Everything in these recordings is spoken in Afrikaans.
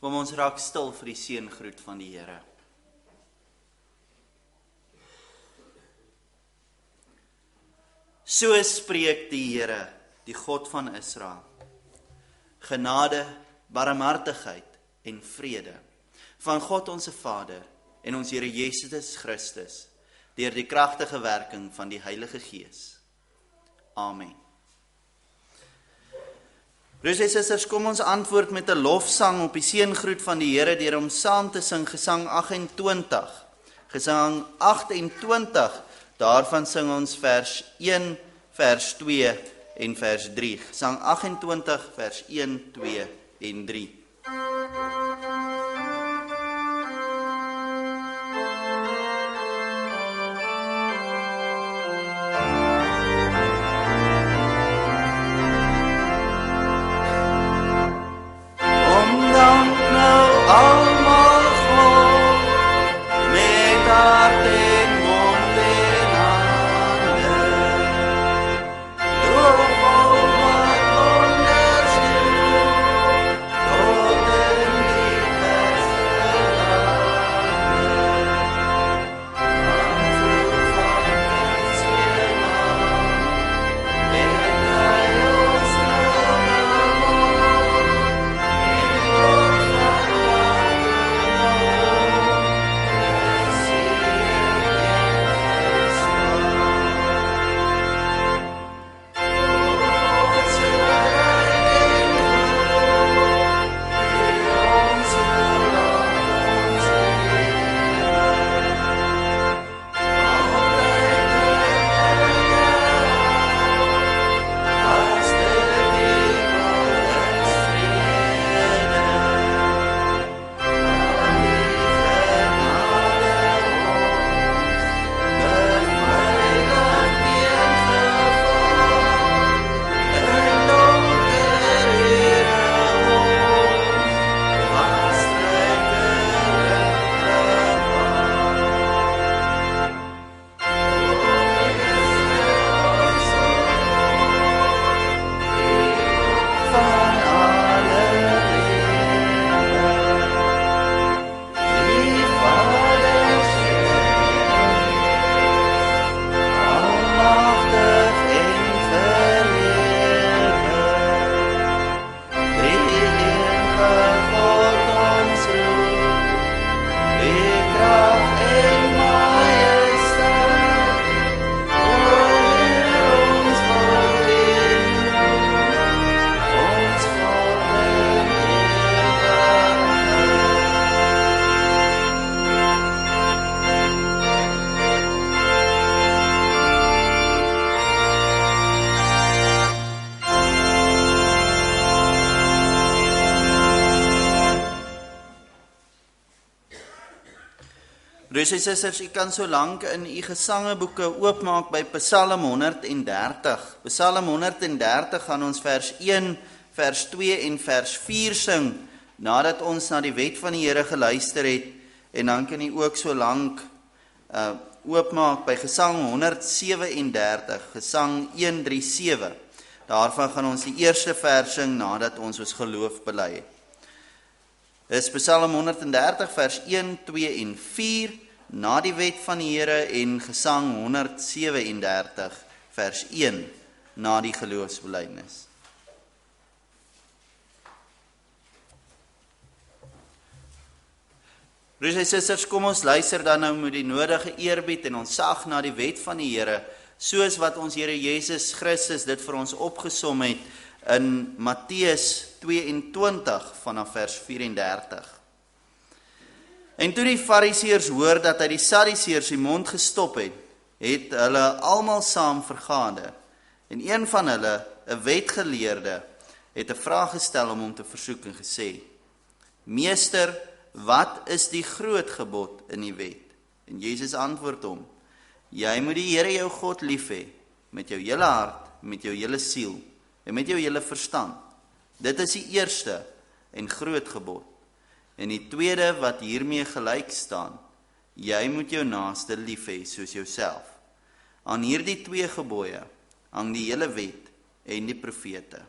Kom ons raak stil vir die seëngroet van die Here. So spreek die Here, die God van Israel. Genade, barmhartigheid en vrede van God onze Vader en ons Here Jesus Christus, deur die kragtige werking van die Heilige Gees. Amen. Broers en susters, kom ons antwoord met 'n lofsang op die seëngroet van die Here deur om saam te sing Gesang 28. Gesang 28, daarvan sing ons vers 1, vers 2 en vers 3. Gesang 28, vers 1, 2 en 3. Broers en susters, u kan so lank in u gesangeboeke oopmaak by Psalm 130. Psalm 130 gaan ons vers 1, vers 2 en vers 4 sing, nadat ons na die wet van die Here geluister het, en dan kan u ook so lank oopmaak by Gesang 137, Gesang 137. Daarvan gaan ons die eerste vers sing, nadat ons geloof bely het. Dis Psalm 130 vers 1, 2 en 4, na die wet van die Here, en Gesang 137 vers 1, na die geloofsbelijdenis. Broers en susters, kom ons luister dan nou met die nodige eerbied en ontzag na die wet van die Here, soos wat ons Here Jesus Christus dit vir ons opgesom het in Matteus 22 vanaf vers 34. En toe die Fariseërs hoor dat hy die Sadduseërs die mond gestop het, het hulle almal saam vergader. En een van hulle, 'n wetgeleerde, het 'n vraag gestel om hom te versoek en gesê: Meester, wat is die groot gebod in die wet? En Jesus antwoord hom: Jy moet die Here jou God lief hê, met jou hele hart, met jou hele siel en met jou hele verstand. Dit is die eerste en groot gebod. En die tweede wat hiermee gelyk staan: jy moet jou naaste lief hê soos jouself. Aan hierdie twee gebooie hang die hele wet en die profete.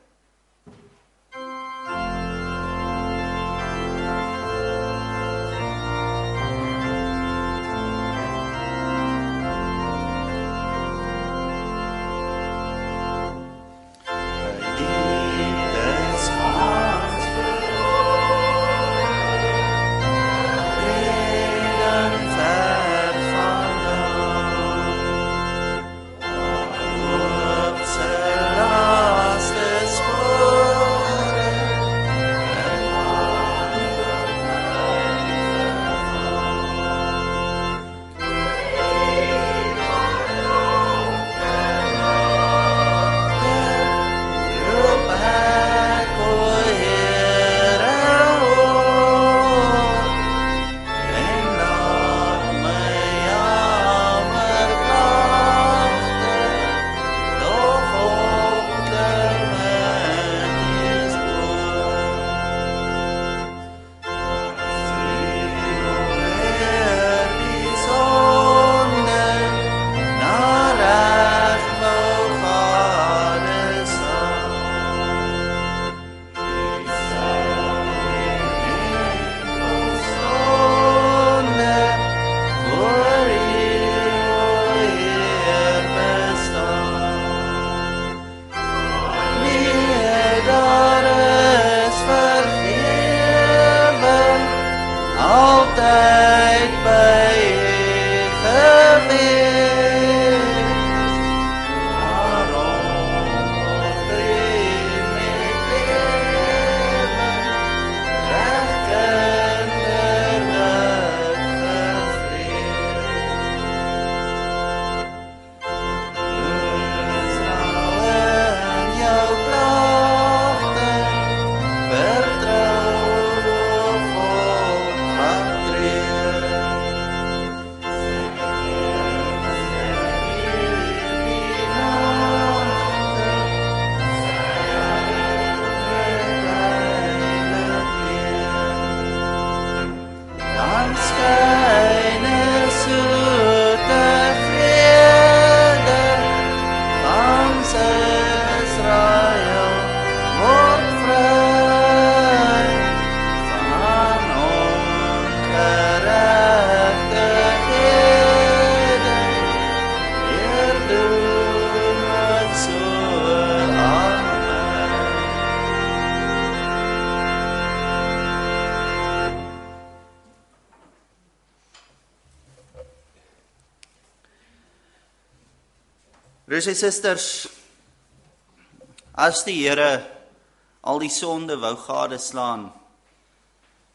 Broers en susters, as die Here al die sonde wou gadeslaan,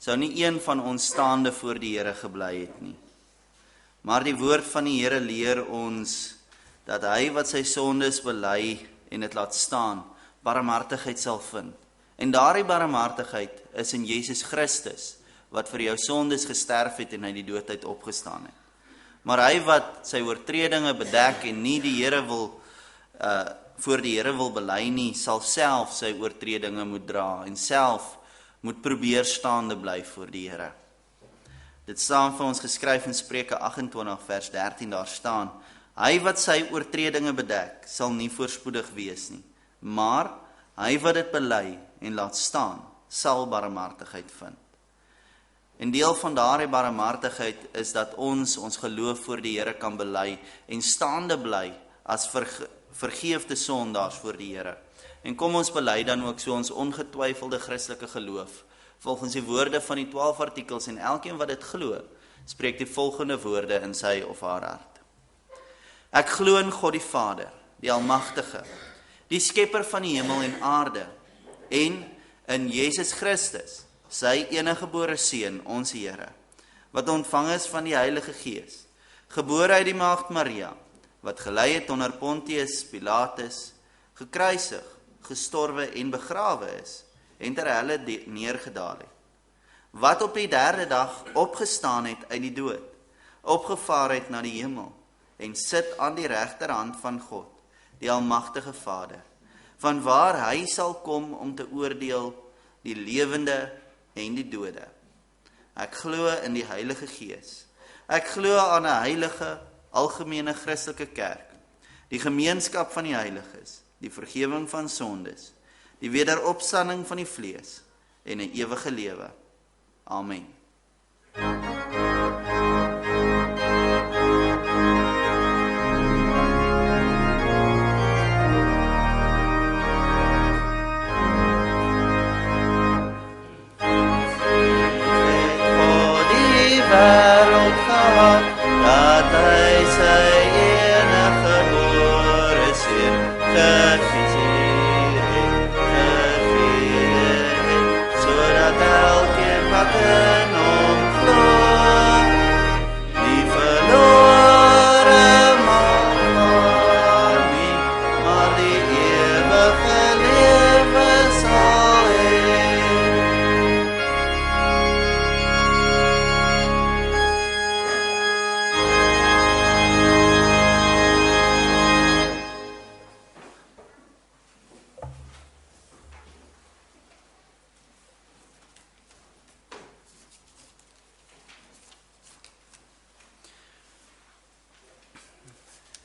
sou nie een van ons staande voor die Here gebly het nie. Maar die woord van die Here leer ons dat hy wat sy sondes bely en dit laat staan, barmhartigheid sal vind. En daardie barmhartigheid is in Jesus Christus, wat vir jou sondes gesterf het en uit die dood uit opgestaan het. Maar hy wat sy oortredinge bedek en nie die Here wil voor die Here wil bely nie, sal self sy oortredinge moet dra en self moet probeer staande bly voor die Here. Dit staan vir ons geskryf in Spreuke 28 vers 13, daar staan: hy wat sy oortredinge bedek, sal nie voorspoedig wees nie, maar hy wat dit bely en laat staan, sal barmhartigheid vind. En deel van daardie barmhartigheid is dat ons geloof voor die Here kan bely en staande bly as vergeefde sondaars voor die Here. En kom ons bely dan ook so ons ongetwyfelde Christelike geloof, volgens die woorde van die 12 artikels, en elkeen wat dit glo, spreek die volgende woorde in sy of haar hart. Ek glo in God die Vader, die Almagtige, die skepper van die hemel en aarde, en in Jesus Christus, sy eniggebore Seun, ons Here, wat ontvang is van die Heilige Gees, gebore uit die maagd Maria, wat gelei het onder Pontius Pilatus, gekruisig, gestorwe en begrawe is, en ter helle neergedaal het, wat op die 3de dag opgestaan het uit die dood, opgevaar het na die hemel, en sit aan die regterhand van God, die Almagtige Vader, van waar hy sal kom om te oordeel die lewende en die dode. Ek glo in die Heilige Gees. Ek glo aan 'n heilige, algemene Christelike kerk, die gemeenskap van die heiliges, die vergifnis van sondes, die wederopstanding van die vlees en 'n ewige lewe. Amen. Wêreld gehad, dat hy sy enige gebore Seun gegee het, sodat elkeen wat in hom glo, nie verlore mag gaan nie, maar die ewige lewe sal hê.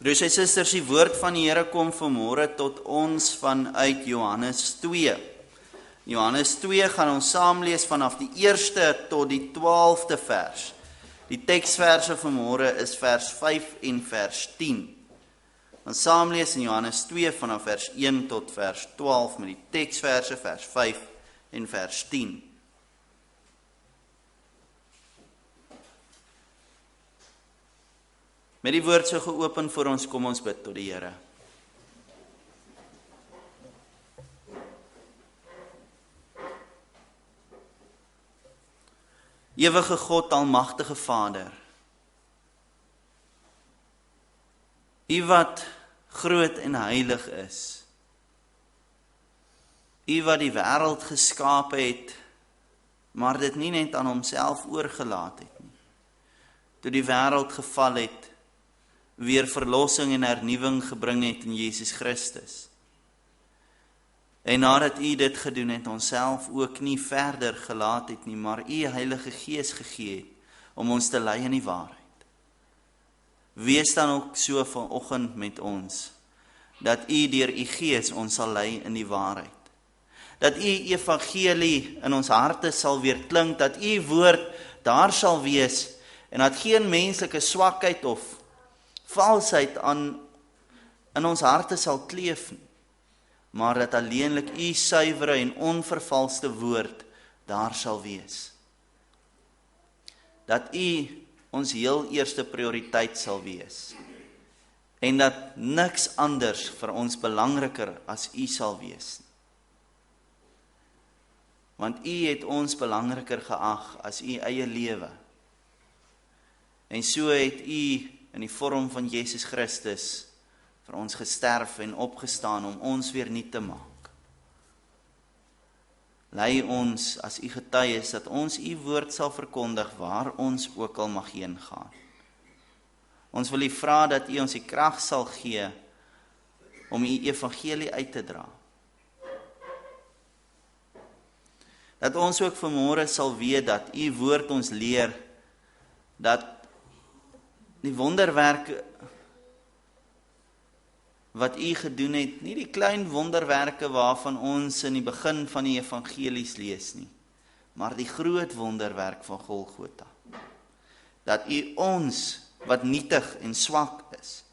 Broers en susters, die woord van die Here kom vanmôre tot ons vanuit Johannes 2. Johannes 2 gaan ons saam lees vanaf die 1ste tot die 12de vers. Die teksverse vanmôre is vers 5 en vers 10. Ons saam lees in Johannes 2 vanaf vers 1 tot vers 12 met die teksverse vers 5 en vers 10. Met die woord so geopen voor ons, kom ons bid tot die Here. Ewige God, almagtige Vader, U wat groot en heilig is, U wat die wêreld geskape het, maar dit nie net aan homself oorgelaat het nie. Toe die wêreld geval het, weer verlossing en hernuwing gebring het in Jesus Christus. En nadat U dit gedoen het, onsself ook nie verder gelaat het nie, maar U Heilige Gees gegee het, om ons te lei in die waarheid. Wees dan ook so vanoggend met ons, dat U deur U Gees ons sal lei in die waarheid. Dat U evangelie in ons harte sal weer klink, dat U woord daar sal wees, en dat geen menslike swakheid of valsheid in ons harte sal kleef nie, maar dat alleenlik U suiwere en onvervalste woord daar sal wees. Dat U ons heel eerste prioriteit sal wees. en dat niks anders vir ons belangriker as U sal wees. Want U het ons belangriker geag as U eie lewe. En so het U in die vorm van Jesus Christus vir ons gesterf en opgestaan om ons weer nuut te maak. Lei ons as U getuies dat ons U woord sal verkondig waar ons ook al mag heen gaan. Ons wil U vra dat U ons die krag sal gee om U evangelie uit te dra. Dat ons ook vanmôre sal weet dat U woord ons leer dat die wonderwerke wat U gedoen het, nie die klein wonderwerke waarvan ons in die begin van die evangelies lees nie, maar die groot wonderwerk van Golgotha. Dat U ons, wat nietig en swak is,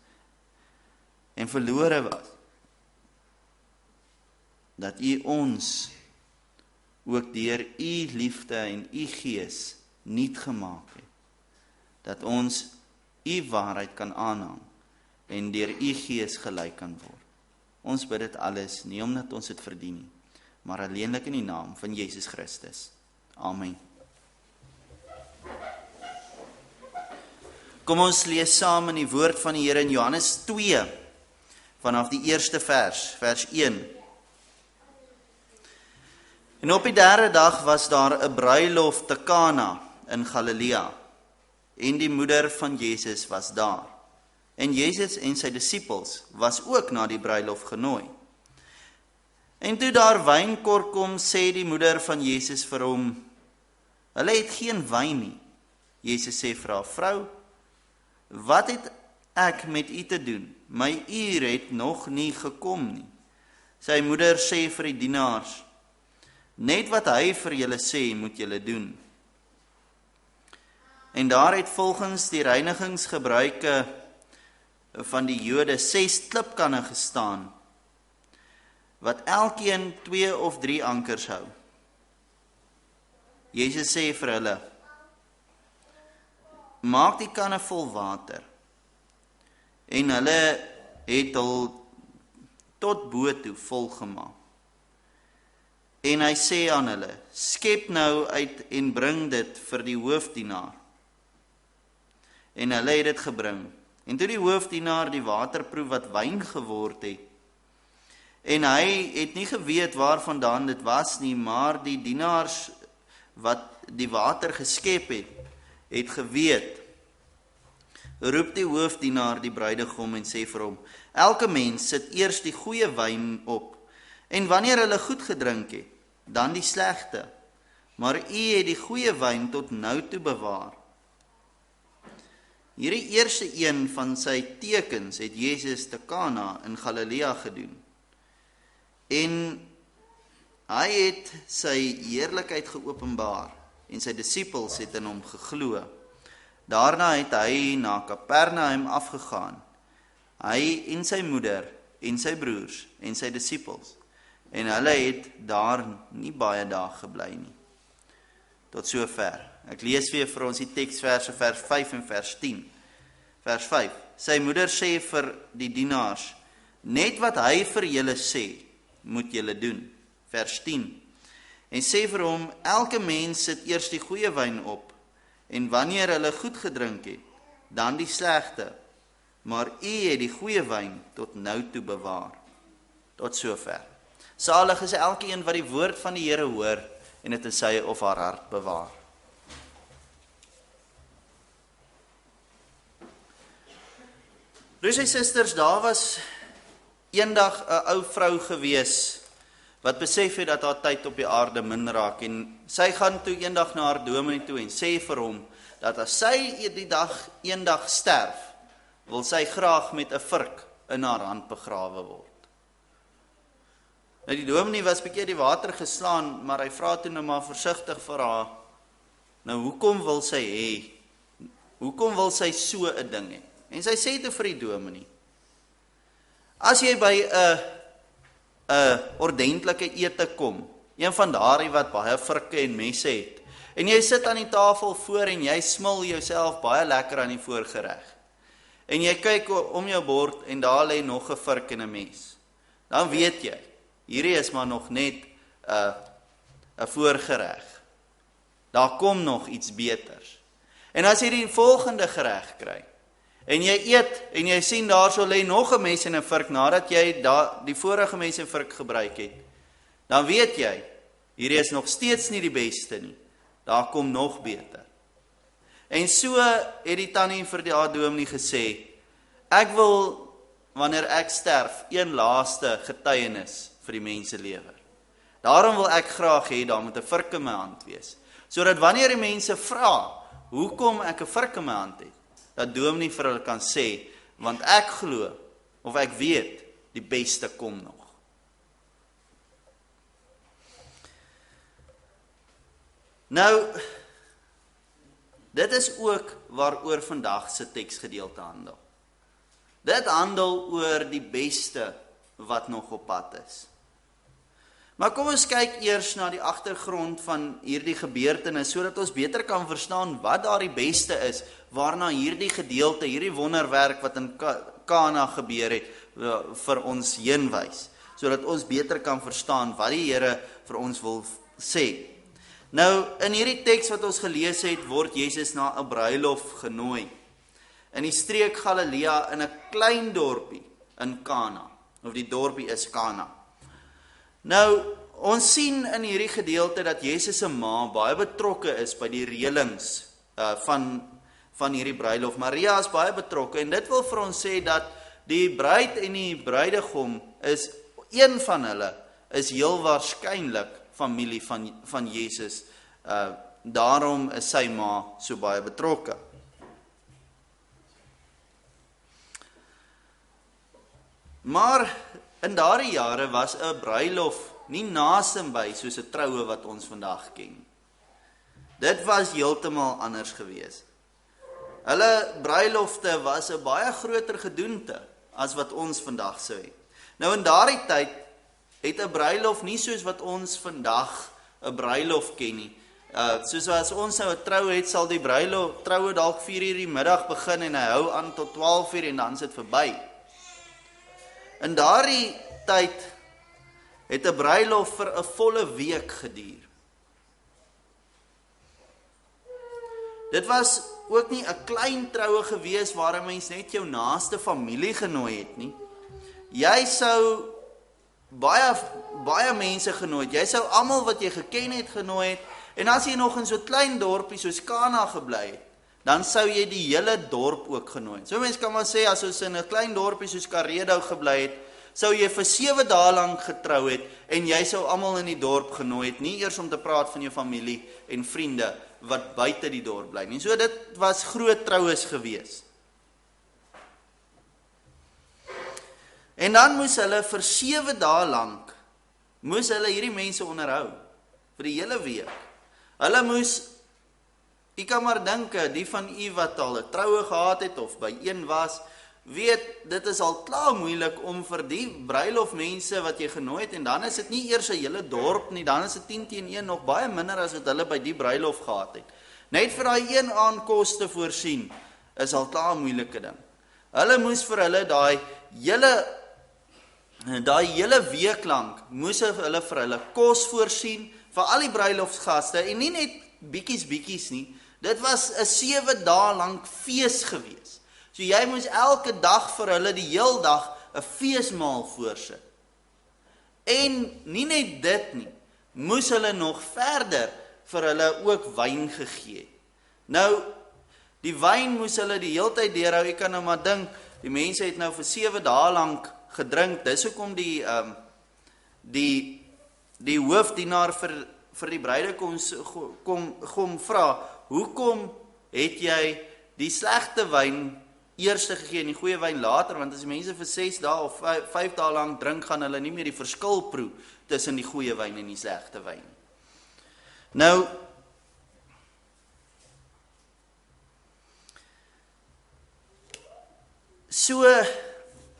en verlore was, dat U ons ook deur U liefde en U gees nuut gemaak het, dat ons U waarheid kan aanhang, en deur U gees gelyk kan word. Ons bid dit alles, nie omdat ons dit verdien nie, maar alleenlik in die naam van Jesus Christus. Amen. Kom ons lees saam in die woord van die Here in Johannes 2, vanaf die eerste vers 1. En op die derde dag was daar 'n bruilof te Kana in Galilea, en die moeder van Jesus was daar. En Jesus en sy disippels was ook na die bruilof genooi. En toe daar wyn kom, sê die moeder van Jesus vir hom, hulle het geen wyn nie. Jesus sê vir haar, vrou, wat het ek met u te doen? My uur het nog nie gekom nie. Sy moeder sê vir die dienaars, net wat hy vir julle sê, moet julle doen. En daar het volgens die reinigingsgebruike van die Jode 6 klipkanne gestaan, wat elkeen 2 of 3 ankers hou. Jesus sê vir hulle, maak die kanne vol water. En hulle het hul tot bo toe vol gemaak. En hy sê aan hulle, skep nou uit en bring dit vir die hoofdienaar. En hulle het dit gebring. En toe die hoofdienaar die water proe wat wyn geword het, en hy het nie geweet waarvandaan dit was nie, maar die dienaars wat die water geskep het geweet, roep die hoofdienaar die bruidegom en sê vir hom, elke mens sit eers die goeie wyn op, en wanneer hulle goed gedrink het, dan die slegte, maar u het die goeie wyn tot nou toe bewaar. Hierdie eerste een van sy tekens het Jesus te Kana in Galilea gedoen. En hy het sy heerlikheid geopenbaar en sy disippels het in hom geglo. Daarna het hy na Kapernaum afgegaan, hy en sy moeder en sy broers en sy disippels. En hulle het daar nie baie dae gebly nie. Tot sover. Ek lees weer vir ons die teksverse vers 5 en vers 10. Vers 5. Sy moeder sê vir die dienaars, net wat hy vir julle sê, moet julle doen. Vers 10. En sê vir hom, elke mens sit eers die goeie wyn op, en wanneer hulle goed gedrink het, dan die slegte, maar u het die goeie wyn tot nou toe bewaar. Tot sover. Salig is elkeen wat die woord van die Here hoor, en dit in sy of haar hart bewaar. Broers en susters, daar was eendag 'n ou vrou gewees, wat besef het dat haar tyd op die aarde min raak, en sy gaan toe eendag na haar dominee toe, en sê vir hom, dat as sy die dag eendag sterf, wil sy graag met 'n vurk in haar hand begrawe word. Nou die dominee was bietjie die water geslaan, maar hy vra toe nou maar versigtig vir haar, nou hoekom wil sy hê? Hoekom wil sy so 'n ding hê? En sy sê toe vir die dominee, as jy by 'n ordentlike ete kom, een van daardie wat baie vurke en messe het, en jy sit aan die tafel voor en jy smil jouself baie lekker aan die voorgereg, en jy kyk om jou bord en daar lê nog 'n vurk en 'n mes, dan weet jy, hierdie is maar nog net 'n voorgereg. Daar kom nog iets beters. En as jy die volgende gereg kry, en jy eet, en jy sien daar so lê nog 'n mes en 'n vurk, nadat jy die vorige mes en vurk gebruik het, dan weet jy, hierdie is nog steeds nie die beste nie, daar kom nog beter. En so het die tannie vir die dominee gesê, ek wil, wanneer ek sterf, een laaste getuienis vir die mense lewer. Daarom wil ek graag hê, daar moet 'n vurk in my hand wees, sodat wanneer die mense vra, hoekom ek 'n vurk in my hand het, dat dominee vir hulle kan sê, want ek glo, of ek weet, die beste kom nog. Nou, dit is ook waaroor vandag se teksgedeelte handel. Dit handel oor die beste wat nog op pad is. Maar kom ons kyk eers na die agtergrond van hierdie gebeurtenis, sodat ons beter kan verstaan wat daar die beste is, waarna hierdie gedeelte, hierdie wonderwerk wat in Kana gebeur het, vir ons heenwys, sodat ons beter kan verstaan wat die Here vir ons wil sê. Nou, in hierdie teks wat ons gelees het, word Jesus na 'n bruilof genooi, in die streek Galilea, in 'n klein dorpie in Kana, of die dorpie is Kana. Nou, ons sien in hierdie gedeelte dat Jesus se ma baie betrokke is by die reëlings van hierdie bruilof. Maria is baie betrokke, en dit wil vir ons sê dat die bruid en die bruidegom is, een van hulle is heel waarskynlik familie van Jesus. Daarom is sy ma so baie betrokke. Maar in daardie jare was 'n bruilof nie naasby soos 'n troue wat ons vandag ken. Dit was heeltemal anders gewees. Hulle bruilofte was 'n baie groter gedoente as wat ons vandag sou hê. Nou in daardie tyd het 'n bruilof nie soos wat ons vandag 'n bruilof ken nie. Soos as ons nou 'n trou het, sal die troue dalk 4:00 die middag begin en hy hou aan tot 12:00 en dan is dit verby. In daardie tyd het 'n bruilof vir 'n volle week geduur. Dit was ook nie 'n klein troue gewees waar 'n mens net jou naaste familie genooi het nie. Jy sou baie mense genooi het. Jy sou almal wat jy geken het genooi het. En as jy nog in so 'n klein dorpie soos Kana gebly het, dan sou jy die hele dorp ook genooi het. So mense kan maar sê, as ons in 'n klein dorpie soos Karedo gebly het, sou jy vir 7 dae lank getrou het, en jy sou almal in die dorp genooi het, nie eers om te praat van jou familie en vriende wat buite die dorp bly nie. So dit was groot troues gewees. En dan moes hulle vir 7 dae lank, moes hulle hierdie mense onderhou, vir die hele week. Hulle moes, u kan maar dink, die van u wat al 'n troue gehad het, of by een was, weet, dit is al klaar moeilik om vir die bruilof mense wat jy genooi het, en dan is dit nie eers 'n hele dorp nie, dan is dit 10 teen 1, nog baie minder as wat hulle by die bruilof gehad het. Net vir daai een aand te voorsien, is al klaar 'n moeilike ding. Hulle moes vir hulle daai hele week lank, moes hulle vir hulle kos voorsien, vir al die bruilofsgaste, en nie net bietjies nie, dit was 'n 7 dae lank fees gewees. So jy moes elke dag vir hulle die heel dag 'n feesmaal voorsit. En nie net dit nie, moes hulle nog verder vir hulle ook wyn gegee het. Nou, die wyn moes hulle die hele tyd deurhou. Jy kan nou maar dink, die mense het nou vir 7 dae lank gedrink. Dis hoekom die hoofdienaar vir die bruide kom vra, hoekom het jy die slegte wyn eers gegee en die goeie wyn later? Want as die mense vir 6 dae of 5 dae lank drink, gaan hulle nie meer die verskil proe tussen die goeie wyn en die slegte wyn. Nou, so,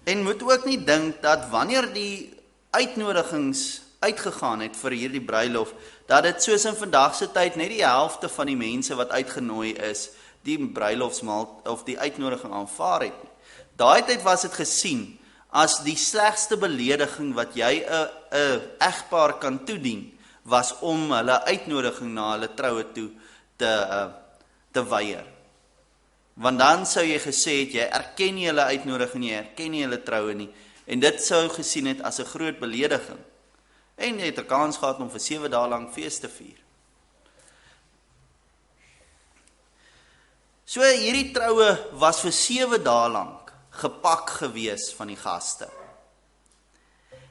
en moet ook nie dink dat wanneer die uitnodigings uitgegaan het vir hierdie bruilof, dat dit soos in vandag se tyd net die helfte van die mense wat uitgenooi is, die bruilofsmaal of die uitnodiging aanvaar het nie. Daai tyd was dit gesien as die slegste belediging wat jy 'n egpaar kan toedien, was om hulle uitnodiging na hulle troue toe te weier. Want dan sou jy gesê het, jy erken nie hulle uitnodiging, jy erken nie hulle troue nie, en dit sou gesien het as 'n groot belediging. En jy het 'n kans gehad om vir 7 dae lank fees te vier. So hierdie troue was vir 7 dae lank gepak gewees van die gaste.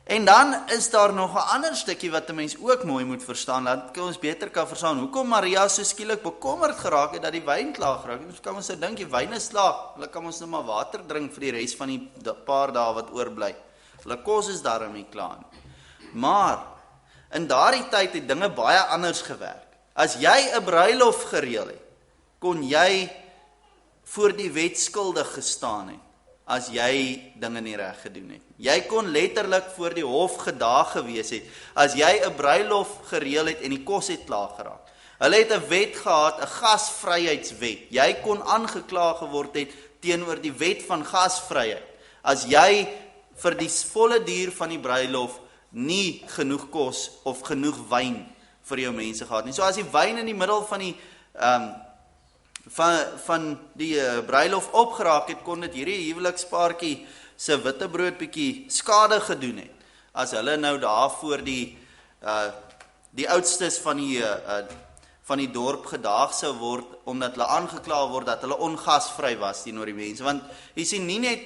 En dan is daar nog 'n ander stukkie wat 'n mens ook mooi moet verstaan, dat ons beter kan verstaan hoekom Maria so skielik bekommerd geraak het dat die wyn klaar geraak het. Ons kan ons nou dink die wyn is klaar, hulle kan ons nou maar water drink vir die res van die paar dae wat oorbly. Hulle kos is daarom nie klaar nie. Maar in daardie tyd het dinge baie anders gewerk. As jy 'n bruilof gereël het, kon jy voor die wet skuldig gestaan het as jy dinge nie reg gedoen het. Jy kon letterlik voor die hof gedaag gewees het as jy 'n bruilof gereël het en die kos het klaar geraak. Hulle het 'n wet gehad, 'n gasvryheidswet. Jy kon aangekla geword het teenoor die wet van gasvryheid as jy vir die volle duur van die bruilof nie genoeg kos of genoeg wyn vir jou mense gehad nie. So as die wyn in die middel van die bruilof opgeraak het, kon dit hierdie huwelikspaartjie se wittebrood bietjie skade gedoen het. As hulle nou daarvoor die oudstes van die dorp gedaag sou word, omdat hulle aangekla word dat hulle ongasvry was teenoor die mense. Want jy sien, nie net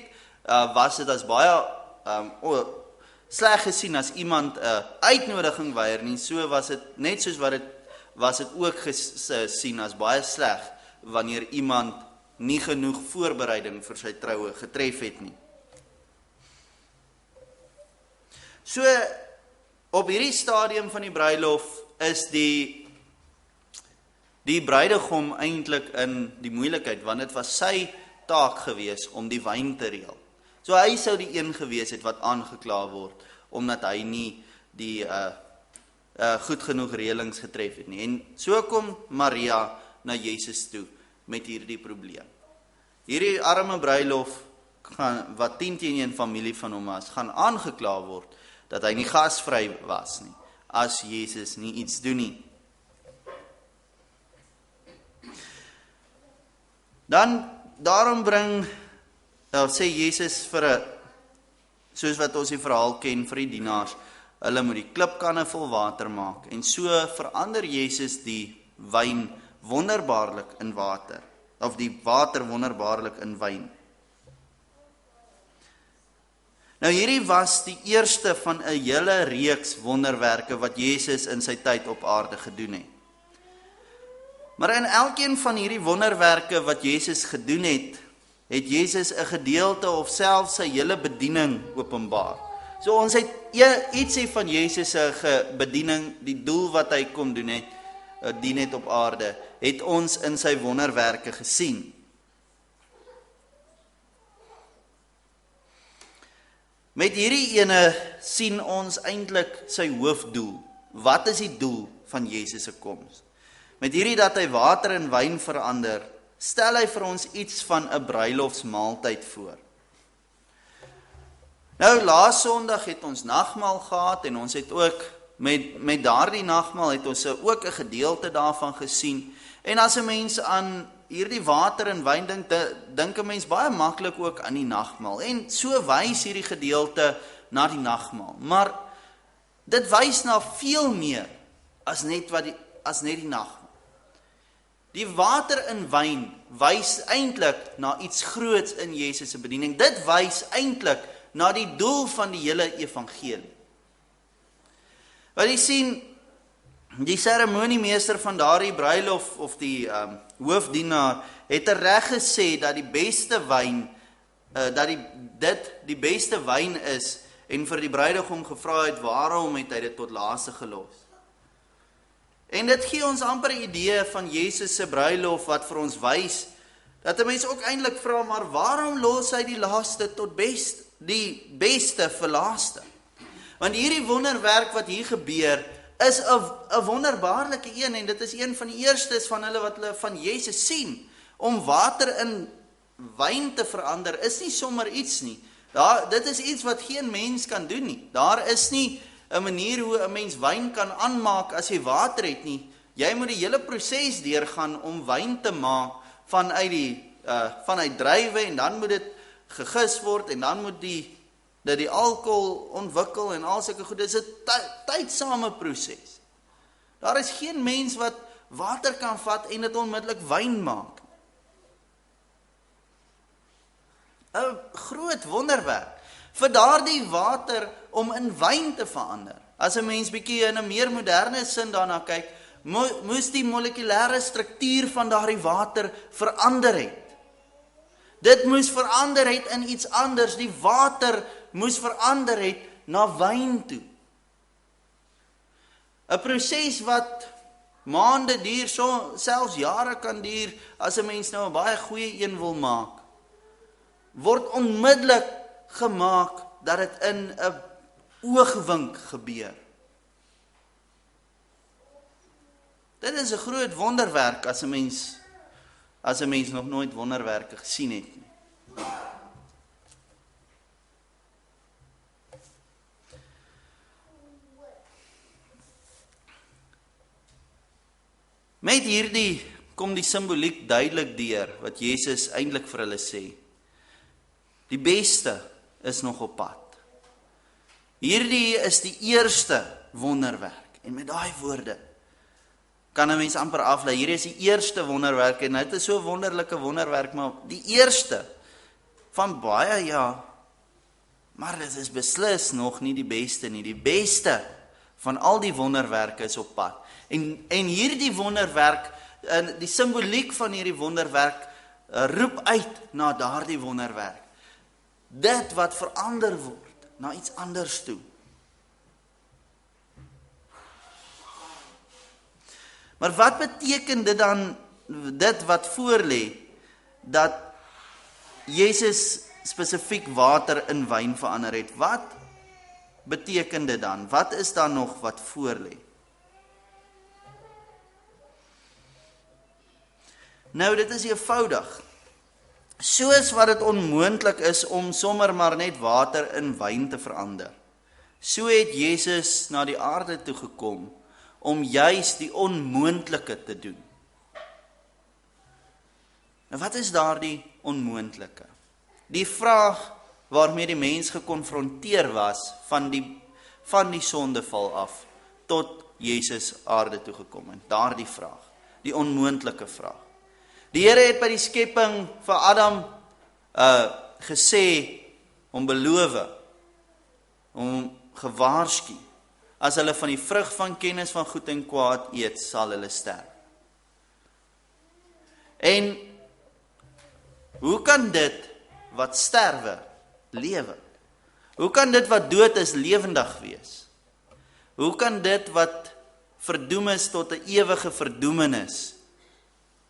was dit as baie sleg gesien as iemand 'n uitnodiging weier nie, so was dit net soos wat dit was dit ook gesien as baie sleg wanneer iemand nie genoeg voorbereiding vir sy troue getref het nie. So op hierdie stadium van die bruilof is die bruidegom eintlik in die moeilikheid, want dit was sy taak gewees om die wyn te reël. So hy sou die een gewees het wat aangekla word, omdat hy nie die goed genoeg reëlings getref het nie. En so kom Maria na Jesus toe met hierdie probleem. Hierdie arme bruilof, wat 10-1 familie van hom was, gaan aangekla word, dat hy nie gasvry was nie, as Jesus nie iets doen nie. Dan, daarom sê Jesus soos wat ons die verhaal ken vir die dienaars, hulle moet die klipkanne vol water maak, en so verander Jesus die wyn wonderbaarlik in water, of die water wonderbaarlik in wyn. Nou hierdie was die eerste van 'n hele reeks wonderwerke wat Jesus in sy tyd op aarde gedoen het. Maar in elkeen van hierdie wonderwerke wat Jesus gedoen het, het Jesus 'n gedeelte of selfs sy hele bediening openbaar. So ons het ietsie van Jesus se bediening, die doel wat hy kom doen het, dien het op aarde, het ons in sy wonderwerke gesien. Met hierdie ene sien ons eintlik sy hoofdoel. Wat is die doel van Jesus se koms? Met hierdie dat hy water in wyn verander, stel hy vir ons iets van 'n bruilofsmaaltyd voor. Nou, laas Sondag het ons nagmaal gehad en ons het ook met daardie nagmaal het ons ook 'n gedeelte daarvan gesien. En as 'n mens aan hierdie water en wyn dink 'n mens baie maklik ook aan die nagmaal. En so wys hierdie gedeelte na die nagmaal. Maar dit wys na veel meer as net die nagmaal. Die water in wyn wys eintlik na iets groots in Jesus se bediening. Dit wys eintlik na die doel van die hele evangelie. Want jy sien, die seremoniemeester van daardie bruilof of die hoofdienaar het reg gesê dat die beste wyn die beste wyn is, en vir die bruidegom gevra het waarom het hy dit tot laaste gelos. En dit gee ons amper 'n idee van Jesus se bruilof wat vir ons wys dat 'n mens ook eintlik vra, maar waarom los hy die laaste tot die beste vir laaste? Want hierdie wonderwerk wat hier gebeur is 'n wonderbaarlike een, en dit is een van die eerstes van hulle wat hulle van Jesus sien. Om water in wyn te verander is nie sommer iets nie. Dit is iets wat geen mens kan doen nie. Daar is nie 'n manier hoe 'n mens wyn kan aanmaak as jy water het nie. Jy moet die hele proses deurgaan om wyn te maak vanuit druiwe, en dan moet dit gegis word, en dan moet die alkohol ontwikkel en al sulke goed. Dit is 'n tydsame proses. Daar is geen mens wat water kan vat en dit onmiddellik wyn maak. 'n Groot wonderwerk vir daardie water om in wyn te verander. As 'n mens bietjie in 'n meer moderne sin daarna kyk, moes die molekulêre struktuur van daardie water verander het. Dit moes verander het in iets anders. Die water moes verander het na wyn toe. 'n Proses wat maande duur, selfs jare kan duur, as 'n mens nou 'n baie goeie een wil maak, word onmiddellik gemaak dat dit in 'n oogwink gebeur. Dit is 'n groot wonderwerk as 'n mens nog nooit wonderwerke gesien het nie. Met hierdie kom die simboliek duidelik deur wat Jesus eintlik vir hulle sê. Die beste is nog op pad. Hierdie is die eerste wonderwerk. En met daai woorde kan 'n mens amper aflei. Hierdie is die eerste wonderwerk, en dit is so 'n wonderlike wonderwerk, maar die eerste van baie, ja. Maar dit is beslis nog nie die beste nie. Die beste van al die wonderwerke is op pad. En hierdie wonderwerk, die simboliek van hierdie wonderwerk, roep uit na daardie wonderwerk. Dit wat verander word na iets anders toe. Maar wat beteken dit dan, dit wat voorlê, dat Jesus spesifiek water in wyn verander het? Wat beteken dit dan? Wat is daar nog wat voorlê? Nou, dit is eenvoudig. Soos wat dit onmoontlik is om sommer maar net water in wyn te verander, so het Jesus na die aarde toe gekom om juis die onmoontlike te doen. En wat is daardie onmoontlike? Die vraag waarmee die mens gekonfronteer was van die sondeval af tot Jesus aarde toe gekom het. Daardie vraag, die onmoontlike vraag. Die Here het by die skepping vir Adam gesê, om beloof, om gewaarsku, as hulle van die vrug van kennis van goed en kwaad eet, sal hulle sterf. En hoe kan dit wat sterwe lewe? Hoe kan dit wat dood is lewendig wees? Hoe kan dit wat verdoem is tot 'n ewige verdoemenis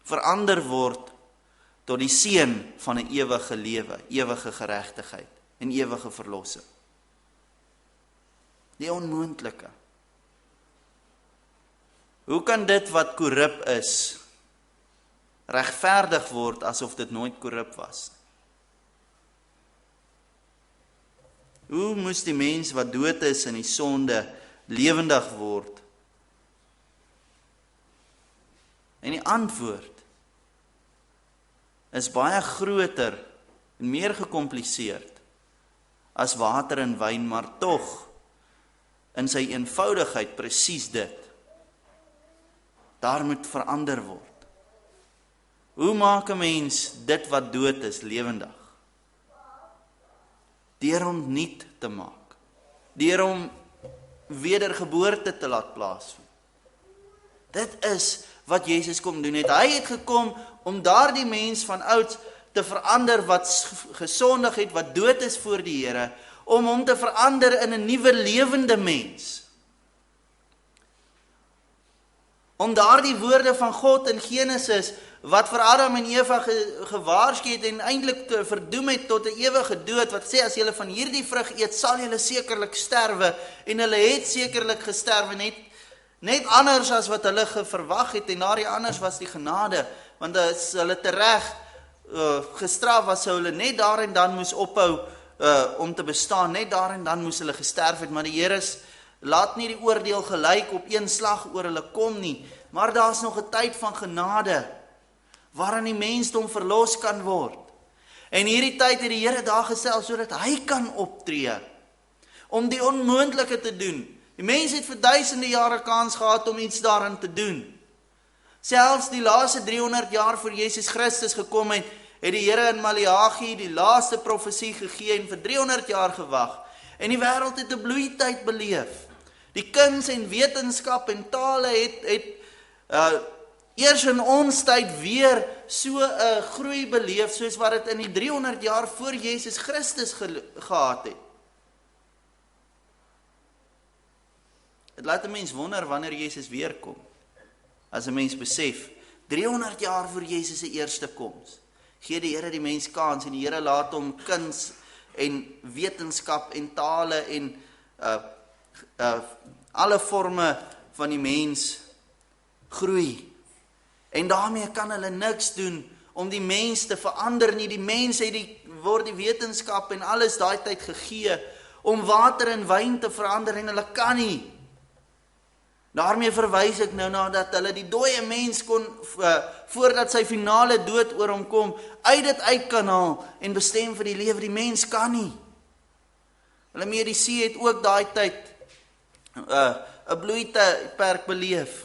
verander word tot die seën van 'n ewige lewe, ewige geregtigheid en ewige verlossing? Die onmoontlike. Hoe kan dit wat korrup is regverdig word asof dit nooit korrup was? Hoe moes die mens wat dood is in die sonde lewendig word? En die antwoord is baie groter en meer gekompliseerd as water en wyn, maar tog in sy eenvoudigheid presies dit. Daar moet verander word. Hoe maak 'n mens dit wat dood is lewendig? Deur hom nuut te maak. Deur hom wedergeboorte te laat plaasvind. Dit is wat Jesus kom doen het. Hy het gekom om daardie mens van ouds te verander wat gesondig het, wat dood is voor die Here, om hom te verander in 'n nuwe lewende mens. Om daardie woorde van God in Genesis, wat vir Adam en Eva gewaarsku het en eintlik te verdoem het tot 'n ewige dood, wat sê as julle van hierdie vrug eet, sal julle sekerlik sterwe, en hulle het sekerlik gesterwe, net anders as wat hulle verwag het, en daardie anders was die genade want as hulle tereg gestraf was, sou hulle net daar en dan moes ophou om te bestaan, net daar en dan moes hulle gesterf het, maar die Here laat nie die oordeel gelyk op een slag oor hulle kom nie, maar daar's nog 'n tyd van genade, waarin die mensdom verlos kan word. En hierdie tyd het die Here daar gestel, sodat hy kan optree, om die onmoontlike te doen. Die mens het vir duisende jare kans gehad om iets daarin te doen. Selfs die laaste 300 jaar voor Jesus Christus gekom het, het die Here in Maleagi die laaste profesie gegee en vir 300 jaar gewag. En die wêreld het 'n bloeityd beleef. Die kuns en wetenskap en tale het eers in ons tyd weer so 'n groei beleef, soos wat dit in die 300 jaar voor Jesus Christus gehad het. Het laat 'n mens wonder wanneer Jesus weer kom. As 'n mens besef, 300 jaar voor Jesus se eerste koms, gee die Here die mens kans en die Here laat hom kuns en wetenskap en tale en alle forme van die mens groei. En daarmee kan hulle niks doen om die mens te verander nie. Die mens word die wetenskap en alles daai tyd gegee om water in wyn te verander en hulle kan nie. Daarmee verwys ek nou na dat hulle die dooie mens kon, voordat sy finale dood oor hom kom, uit dit uit kan haal en bestem vir die lewe. Die mens kan nie. Hulle mediese het ook daai tyd 'n bloeitydperk beleef.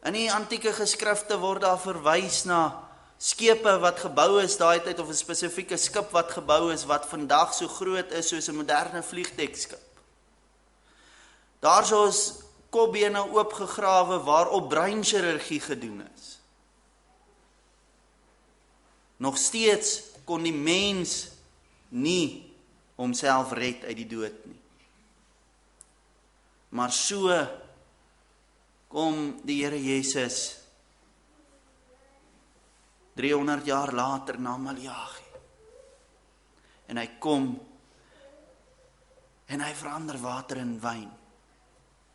In die antieke geskrifte word daar verwys na skepe wat gebou is daai tyd, of 'n spesifieke skip wat gebou is, wat vandag so groot is soos 'n moderne vliegdekskip. Daar is kopbene oopgegrawe waarop breinchirurgie gedoen is. Nog steeds kon die mens nie homself red uit die dood nie. Maar so kom die Here Jesus 300 jaar later na Maleagi. En hy kom en hy verander water in wyn.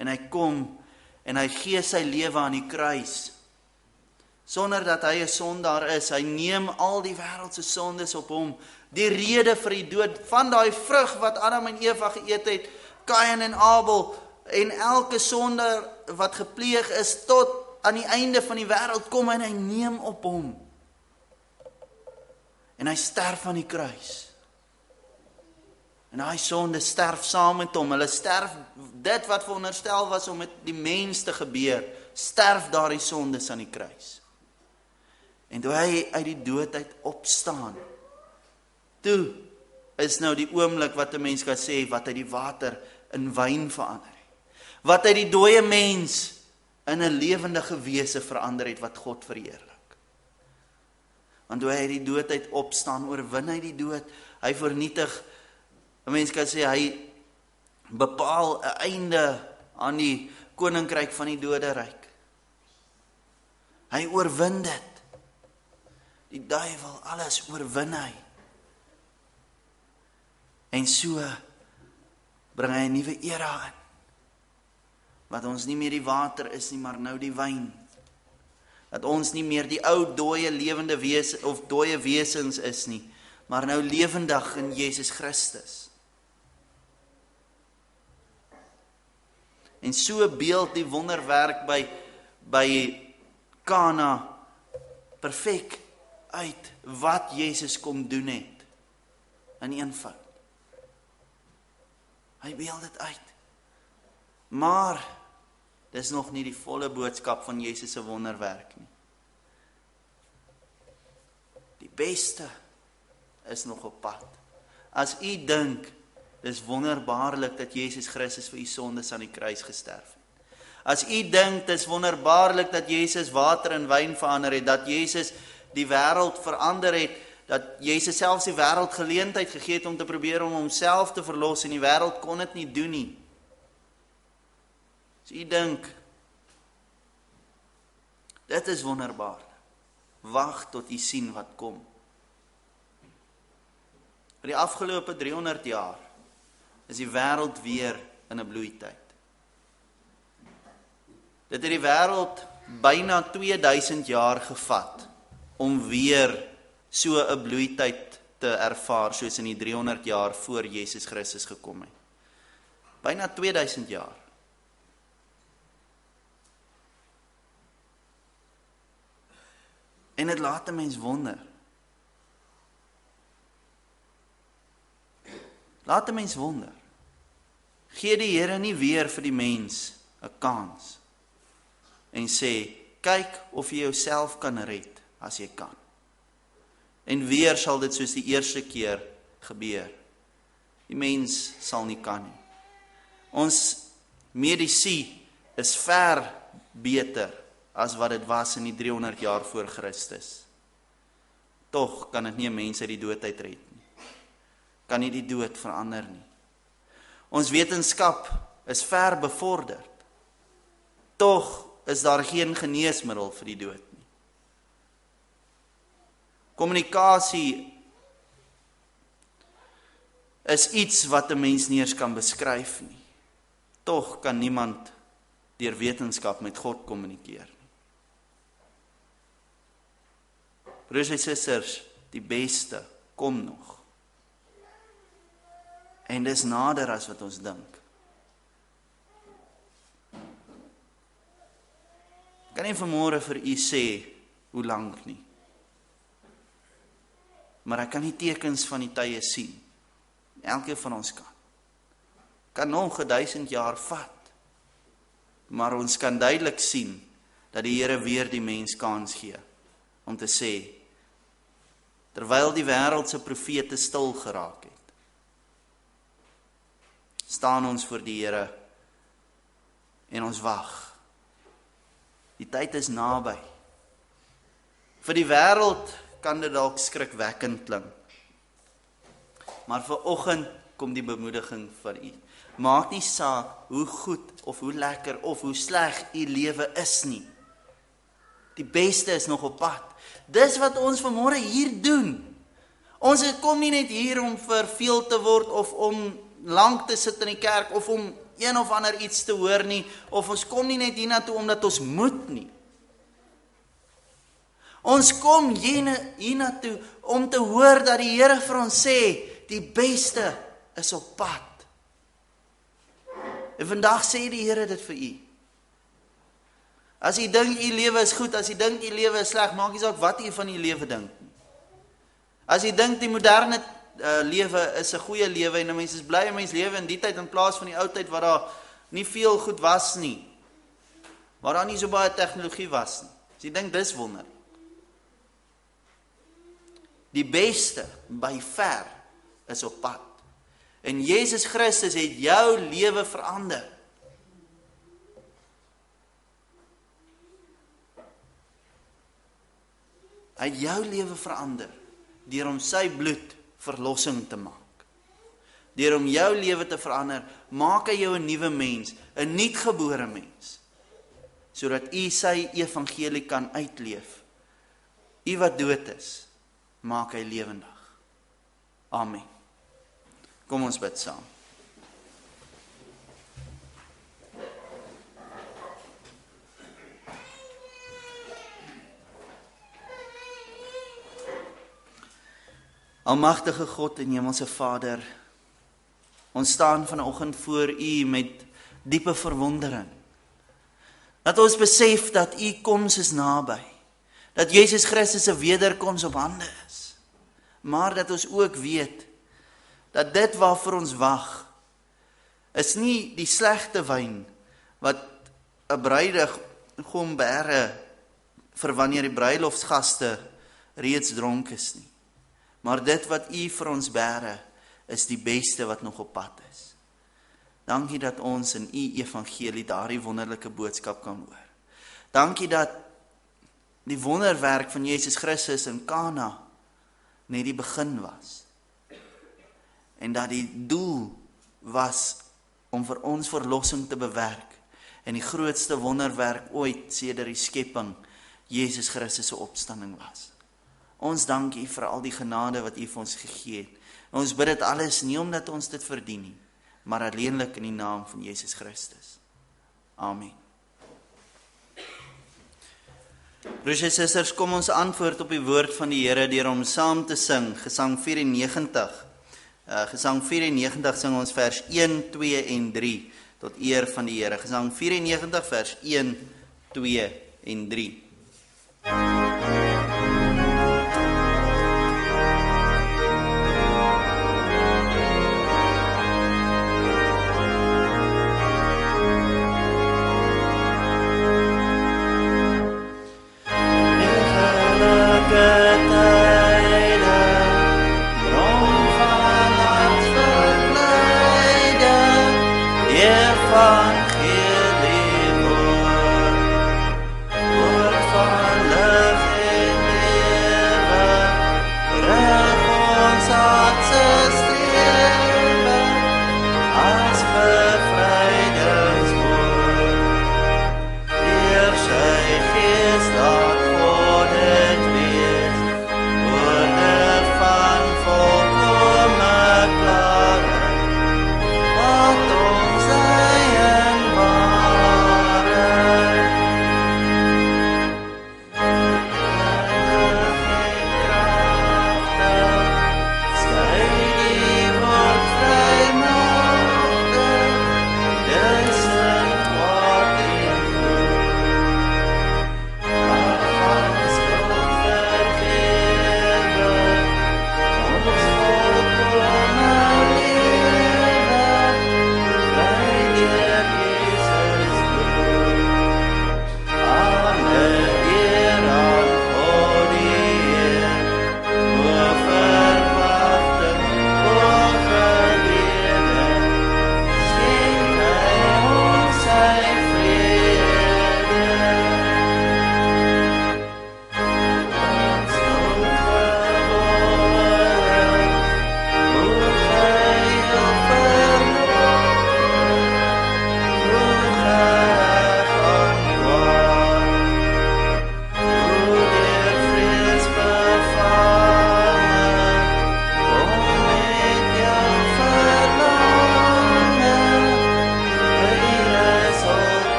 En hy kom en hy gee sy lewe aan die kruis, sonder dat hy 'n sondaar is. Hy neem al die wêreld se sondes op hom, die rede vir die dood van daai vrug wat Adam en Eva geëet het, Kain en Abel, en elke sonde wat gepleeg is tot aan die einde van die wêreld, kom en hy neem op hom. En hy sterf aan die kruis. En daai sonde sterf saam met hom. Hulle sterf, dit wat veronderstel was om met die mens te gebeur, sterf daardie sondes aan die kruis. En toe hy uit die dood uit opstaan, toe is nou die oomblik wat 'n mens kan sê, wat hy die water in wyn verander het. Wat hy die dooie mens in 'n lewendige wese verander het, wat God verheerlik. Want toe hy uit die dood uit opstaan, oorwin hy die dood, hy vernietig. 'n Mens kan sê, hy bepaal 'n einde aan die koninkryk van die doderyk. Hy oorwin dit. Die duiwel, alles oorwin hy. En so bring hy 'n nuwe era in. Wat ons nie meer die water is nie, maar nou die wyn. Dat ons nie meer die ou dooie lewende wese of dooie wesens is nie, maar nou lewendig in Jesus Christus. En so beeld die wonderwerk by Kana perfek uit wat Jesus kom doen het. In eenvoud. Hy beeld dit uit. Maar dis nog nie die volle boodskap van Jesus se wonderwerk nie. Die beste is nog op pad. As u dink, dis wonderbaarlik dat Jesus Christus vir u sondes aan die kruis gesterf het. As u dink, dis wonderbaarlik dat Jesus water in wyn verander het, dat Jesus die wêreld verander het, dat Jesus selfs die wêreld geleentheid gegee het om te probeer om homself te verlos en die wêreld kon dit nie doen nie. As u dink, dit is wonderbaar. Wag tot u sien wat kom. Vir die afgelope 300 jaar is die wêreld weer in 'n bloeityd. Dit het die wêreld byna 2000 jaar gevat om weer so 'n bloeityd te ervaar soos in die 300 jaar voor Jesus Christus gekom het. Byna 2000 jaar. En dit laat 'n mens wonder. Laat 'n mens wonder. Gee die Here nie weer vir die mens 'n kans en sê, kyk of jy jouself kan red as jy kan. En weer sal dit soos die eerste keer gebeur. Die mens sal nie kan nie. Ons medisy is ver beter as wat dit was in die 300 jaar voor Christus. Tog kan dit nie 'n mens uit die dood uit red nie. Kan nie die dood verander nie. Ons wetenskap is ver bevorderd. Tog is daar geen geneesmiddel vir die dood nie. Kommunikasie is iets wat 'n mens nie eens kan beskryf nie. Tog kan niemand deur wetenskap met God kommunikeer nie. Broers en susters, die beste kom nog. En dis nader as wat ons dink. Kan nie vanmôre vir u sê hoe lank nie. Maar ek kan die tekens van die tye sien. Elkeen van ons kan. Kan nog 1000 jaar vat. Maar ons kan duidelik sien dat die Here weer die mens kans gee om te sê, terwyl die wêreld se profete stil geraak het, staan ons voor die Here en ons wag. Die tyd is naby. Vir die wêreld kan dit dalk skrikwekkend klink. Maar vanoggend kom die bemoediging vir u. Maak nie saak hoe goed of hoe lekker of hoe sleg u lewe is nie. Die beste is nog op pad. Dis wat ons vanmôre hier doen. Ons kom nie net hier om verveel te word of om lank te sit in die kerk of om een of ander iets te hoor nie, of ons kom nie net hiernatoe omdat ons moet nie. Ons kom hiernatoe om te hoor dat die Here vir ons sê, die beste is op pad. En vandag sê die Here dit vir u. As u dink u lewe is goed, as u dink u lewe is sleg, maak nie saak wat u van u lewe dink. As u dink die moderne lewe is 'n goeie lewe en 'n mens is bly 'n mens lewe in die tyd in plaas van die ou tyd waar daar nie veel goed was nie, waar daar nie so baie tegnologie was nie. As jy dink dis wonder. Die beste by ver is op pad. En Jesus Christus het jou lewe verander. Hy het jou lewe verander deur om sy bloed verlossing te maak. Deur om jou lewe te verander, maak hy jou 'n nuwe mens, 'n nuutgebore mens, sodat u sy evangelie kan uitleef. U wat dood is, maak hy lewendig. Amen. Kom ons bid saam. Almagtige God en Hemelse Vader, ons staan vanoggend voor U met diepe verwondering. Dat ons besef dat U koms is naby. Dat Jesus Christus se wederkoms op hande is. Maar dat ons ook weet dat dit waarvoor ons wag is nie die slegte wyn wat 'n bruidegom bære vir wanneer die bruilofsgaste reeds dronk is nie. Maar dit wat U vir ons bære is die beste wat nog op pad is. Dankie dat ons in U evangelie daardie wonderlike boodskap kan hoor. Dankie dat die wonderwerk van Jesus Christus in Kana net die begin was. En dat die doel was om vir ons verlossing te bewerk. En die grootste wonderwerk ooit sedert die skepping Jesus Christus se opstanding was. Ons dank U vir al die genade wat U vir ons gegee het. Ons bid dit alles nie omdat ons dit verdien nie, maar alleenlik in die naam van Jesus Christus. Amen. Broers en susters, kom ons antwoord op die woord van die Here deur om saam te sing, Gesang 94. Gesang 94 sing ons vers 1, 2 en 3 tot eer van die Here. Gesang 94 vers 1, 2 en 3.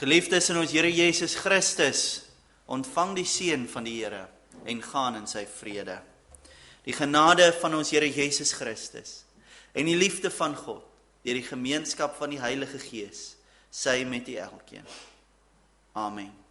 Geliefdes in ons Here Jesus Christus, ontvang die seën van die Here en gaan in sy vrede. Die genade van ons Here Jesus Christus en die liefde van God deur die gemeenskap van die Heilige Gees, sy met u elkeen. Amen.